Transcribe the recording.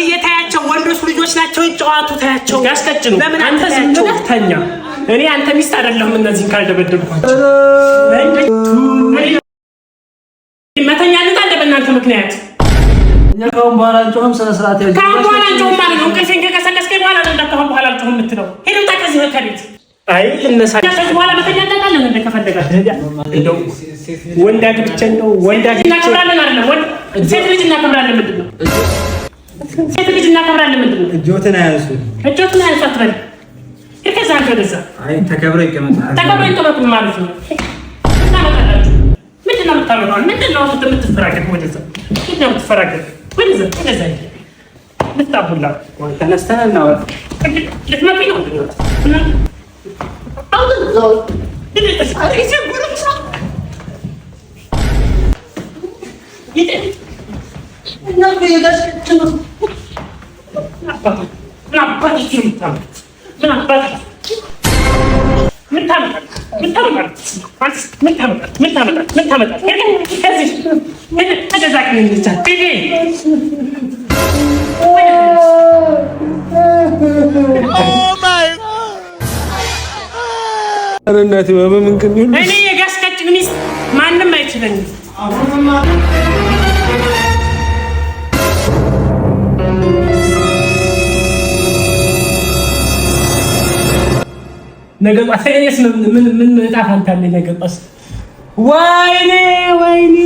እየታያቸው ወንዶች ልጆች ናቸው ይጫወቱ ታያቸው ያስቀጭኑ አንተ ዝም ብለህ ተኛ እኔ አንተ ሚስት አይደለም እነዚህን ካልደበደብኳቸው መተኛ ልታ እንደበእናንተ ምክንያት ያው ባላንጮም ሰነስራት ያጅ ካባላንጮም ማለት ነው ከሰንከ ከሰለስከኝ በኋላ እንደተሆነ በኋላ አልተሆነ የምትለው ሄዶ ታከዚህ ከቤት አይ እነሳ በኋላ መተኛ እንዳለን እንደከፈለጋችሁ እንደው ወንድ አግብቼ እንደው ወንድ አግብቼ እናከብራለን አይደለም ወንድ ሴት ልጅ እናከብራለን ምንድነው ሴት ልጅ እናከብራለን ምንድነው እጆትን አያንሱ አትበል ከዛ ከዛ አይ ተከብሮ ይቀመጥ ማለት ነው ምንድነው የምታመጣው ምንድነው የምትፈራገጥ ወደዛ ምንድነው የምትፈራገጥ ወደዛ ልታቡላ ተነስተና ነው ልትመጪ ነው እናቴ በምን ግን እኔ የጋስቀጭን ሚስት ማንም አይችለኝም። ነገ አሰየስ ምን ጣፍ አንታለ ነገ ጣስ ወይኔ